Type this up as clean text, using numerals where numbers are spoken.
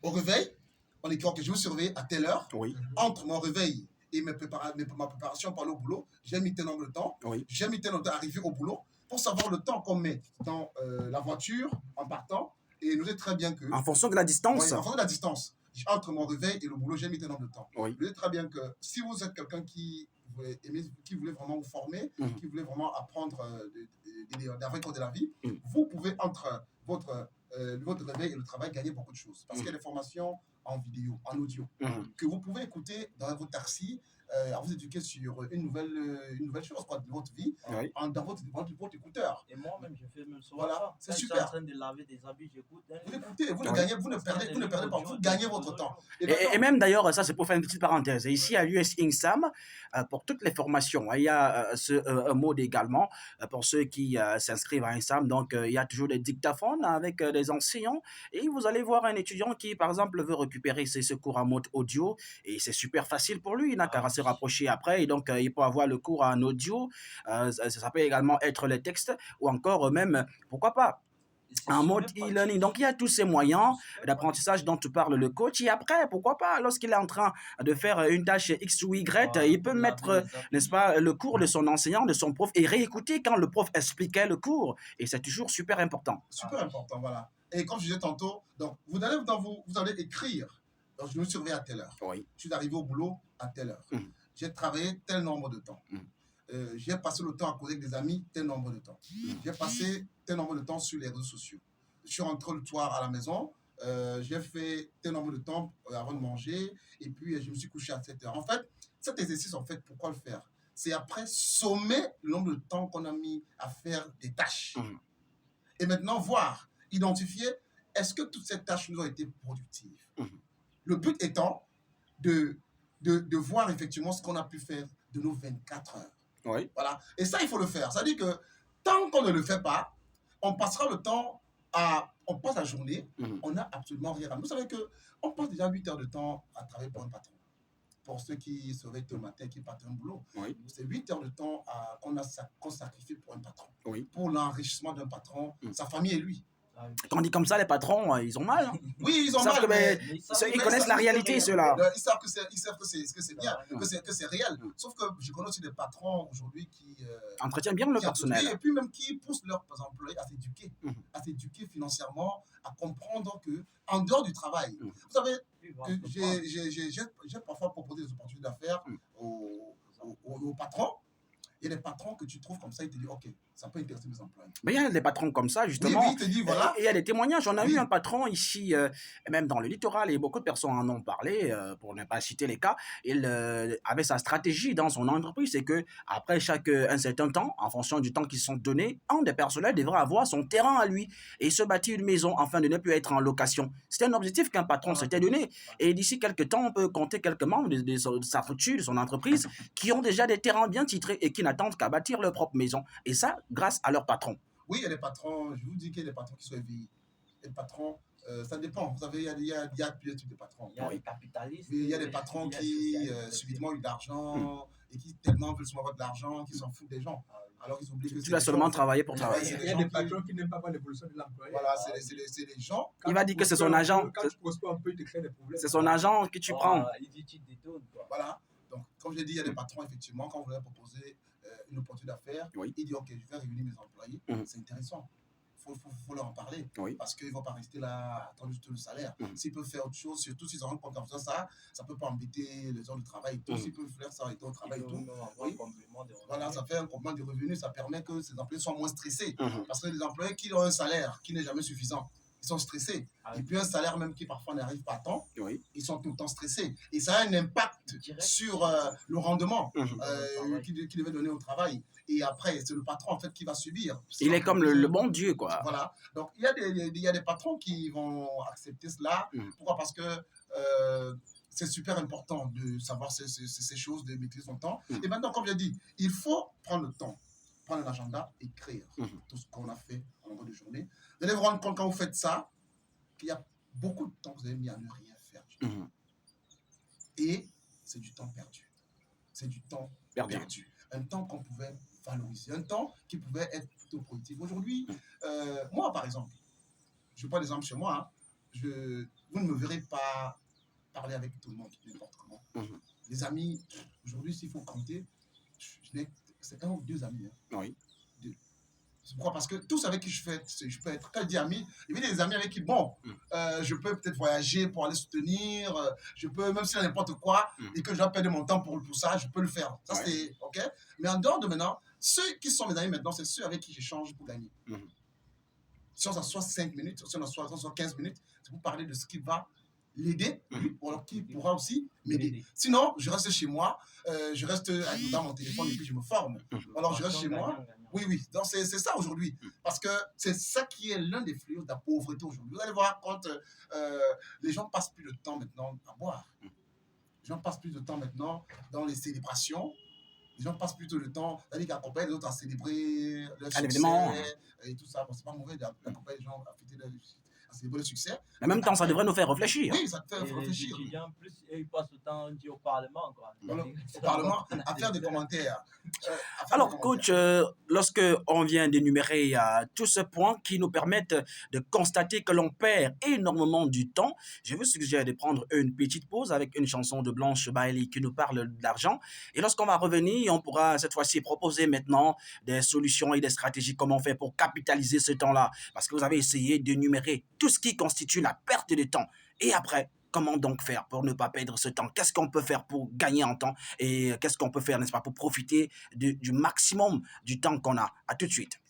Au réveil, on écrit que je vous surveille à telle heure. Oui. Entre mon réveil et ma préparation pour aller au boulot, j'ai mis tel nombre de temps. Oui. J'ai mis tel nombre de temps à arriver au boulot pour savoir le temps qu'on met dans la voiture en partant. Et nous est très bien que... En fonction de la distance. Oui, en fonction de la distance. Entre mon réveil et le boulot, j'ai mis tel nombre de temps. Oui. Nous est très bien que si vous êtes quelqu'un qui voulait vraiment vous former, qui voulait vraiment apprendre des vraies cours de la vie, vous pouvez, entre votre réveil et le travail, gagner beaucoup de choses. Parce qu'il y a des formations en vidéo, en audio, que vous pouvez écouter dans votre taxi, à vous éduquer sur une nouvelle chose quoi, de votre vie, dans votre écouteur. Et moi-même, je fais même souvent voilà, ça. c'est super. Je suis en train de laver des habits, j'écoute. Vous écoutez, vous ne perdez pas, vous gagnez votre temps. Et même d'ailleurs, ça c'est pour faire une petite parenthèse. Ici à l'US INSAM, pour toutes les formations, il y a ce mode également pour ceux qui s'inscrivent à INSAM. Donc il y a toujours des dictaphones avec des enseignants et vous allez voir un étudiant qui par exemple veut récupérer ses cours en mode audio et c'est super facile pour lui. Il n'a qu'à se rapprocher après et donc il peut avoir le cours en audio. Ça peut également être les textes ou encore même, pourquoi pas, en mode e-learning. Donc, il y a tous ces moyens d'apprentissage dont tu parles le coach. Et après, pourquoi pas, lorsqu'il est en train de faire une tâche X ou Y, il peut mettre, n'est-ce pas, le cours de son enseignant, de son prof et réécouter quand le prof expliquait le cours. Et c'est toujours super important. Super important, voilà. Et comme je disais tantôt, donc, vous allez écrire. Donc, je me surveille à telle heure. Oui. Je suis arrivé au boulot à telle heure. J'ai travaillé tel nombre de temps. J'ai passé le temps à causer avec des amis tel nombre de temps. J'ai passé tel nombre de temps sur les réseaux sociaux. Je suis rentré le soir à la maison, j'ai fait tel nombre de temps avant de manger, et puis je me suis couché à 7 heures. En fait, cet exercice, pourquoi le faire? C'est après sommer le nombre de temps qu'on a mis à faire des tâches. Et maintenant, voir, identifier, est-ce que toutes ces tâches nous ont été productives? Le but étant de voir effectivement ce qu'on a pu faire de nos 24 heures. Oui. Voilà. Et ça, il faut le faire. Ça veut dire que tant qu'on ne le fait pas, on passera le temps on passe la journée, on n'a absolument rien à faire. Vous savez qu'on passe déjà 8 heures de temps à travailler pour un patron. Pour ceux qui se réveillent le matin, qui partent un boulot. C'est 8 heures de temps qu'on sacrifie pour un patron. Pour l'enrichissement d'un patron, sa famille et lui. Quand on dit comme ça, les patrons, ils ont mal. Hein. Oui, ils ont mal. Mais ils connaissent la réalité, ceux-là. Ils savent que c'est bien, que c'est réel. Sauf que je connais aussi des patrons aujourd'hui qui entretiennent bien le personnel. Et puis même qui poussent leurs employés à s'éduquer financièrement, à comprendre qu'en dehors du travail, vous savez, j'ai parfois proposé des opportunités d'affaires aux patrons. Il y a des patrons que tu trouves comme ça, ils te disent, OK, ça peut intéresser mes employés. Mais il y a des patrons comme ça, justement. Oui, il te dit, voilà. Et il y a des témoignages. On a eu un patron ici, même dans le littoral, et beaucoup de personnes en ont parlé, pour ne pas citer les cas. Il avait sa stratégie dans son entreprise, c'est que après un certain temps, en fonction du temps qu'ils sont donnés, un des personnels devrait avoir son terrain à lui et se bâtir une maison afin de ne plus être en location. C'était un objectif qu'un patron s'était donné. Et d'ici quelques temps, on peut compter quelques membres de sa structure, de son entreprise, qui ont déjà des terrains bien titrés et qui n'attendent qu'à bâtir leur propre maison. Et ça, grâce à leur patron. Oui, il y a des patrons, je vous dis qu'il y a des patrons qui sont éveillés. Les patrons, ça dépend. Vous savez, il y a plusieurs types de patrons. Il y a des capitalistes. Il y a des patrons qui subitement ont eu de l'argent et qui tellement veulent souvent avoir de l'argent, qui s'en foutent des gens. Alors ils oublient que tu vas seulement travailler pour travailler. Il y a des patrons qui n'aiment pas voir l'évolution de l'employé. Voilà, c'est les gens. Il va dire que c'est son agent. Quand tu prospères un peu, il te crée des problèmes. C'est son agent que tu prends. Il dit tu détournes. Voilà. Donc, comme je l'ai dit, il y a des patrons, effectivement, quand vous leur proposez une opportunité d'affaires, ils disent, OK, je vais réunir mes employés. C'est intéressant. Il faut leur en parler. Parce qu'ils ne vont pas rester là à attendre juste le salaire. S'ils peuvent faire autre chose, surtout s'ils ont un compte comme ça ne peut pas embêter les heures de travail et tout. S'ils peuvent faire ça et tout, au travail et tout. Voilà, ça fait un complément de revenus. Ça permet que ces employés soient moins stressés. Parce que les employés qui ont un salaire qui n'est jamais suffisant, ils sont stressés. Et puis un salaire même qui parfois n'arrive pas à temps, ils sont tout le temps stressés. Et ça a un impact sur le rendement qu'il devait donner au travail. Et après, c'est le patron en fait qui va subir. Il est comme le bon Dieu, quoi. Voilà. Donc il y a des patrons qui vont accepter cela. Pourquoi? Parce que c'est super important de savoir ces choses, de maîtriser son temps. Et maintenant, comme je l'ai dit, il faut prendre le temps, prendre un agenda, écrire tout ce qu'on a fait en longueur de journée. Vous allez vous rendre compte quand vous faites ça, qu'il y a beaucoup de temps que vous avez mis à ne rien faire. Et c'est du temps perdu. C'est du temps perdu. Un temps qu'on pouvait valoriser, un temps qui pouvait être plutôt productif. Aujourd'hui, moi par exemple, je prends l'exemple chez moi, vous ne me verrez pas parler avec tout le monde, n'importe comment. Les amis, aujourd'hui, s'il faut compter, c'est 1 ou 2 amis. Hein. Oui. C'est pourquoi? Parce que tous avec qui je peux être, quand je dis amis, il y a des amis avec qui, bon, je peux peut-être voyager pour aller soutenir, je peux, même si c'est n'importe quoi, et que je dois perdre mon temps pour ça, je peux le faire. Ça, c'est OK. Mais en dehors de maintenant, ceux qui sont mes amis maintenant, c'est ceux avec qui j'échange pour gagner. Si on s'assoit 5 minutes, si on s'assoit 15 minutes, c'est pour parler de ce qui va l'aider, ou alors qui pourra aussi m'aider. Sinon, je reste chez moi, je reste dans mon téléphone et puis je me forme. Alors, je reste chez moi. Oui, donc c'est ça aujourd'hui. Parce que c'est ça qui est l'un des fléaux de la pauvreté aujourd'hui. Vous allez voir, quand les gens passent plus de temps maintenant à boire, les gens passent plus de temps maintenant dans les célébrations, les gens passent plutôt le temps, c'est-à-dire qu'accompagner les autres à célébrer leur succès et tout ça. Bon, c'est pas mauvais d'accompagner les gens à fêter leur à célébrer le succès. Mais en même temps, ça devrait nous faire réfléchir. Oui, ça te fait réfléchir. Les étudiants, plus, ils passent le temps au Parlement. Quoi. Au Parlement, à faire des commentaires. Alors, coach, lorsque on vient d'énumérer tous ces points qui nous permettent de constater que l'on perd énormément du temps, je vous suggère de prendre une petite pause avec une chanson de Blanche Bailey qui nous parle d'argent. Et lorsqu'on va revenir, on pourra cette fois-ci proposer maintenant des solutions et des stratégies, comment faire pour capitaliser ce temps-là. Parce que vous avez essayé d'énumérer tout ce qui constitue la perte de temps. Et après, comment donc faire pour ne pas perdre ce temps? Qu'est-ce qu'on peut faire pour gagner en temps? Et qu'est-ce qu'on peut faire, n'est-ce pas, pour profiter du maximum du temps qu'on a? À tout de suite.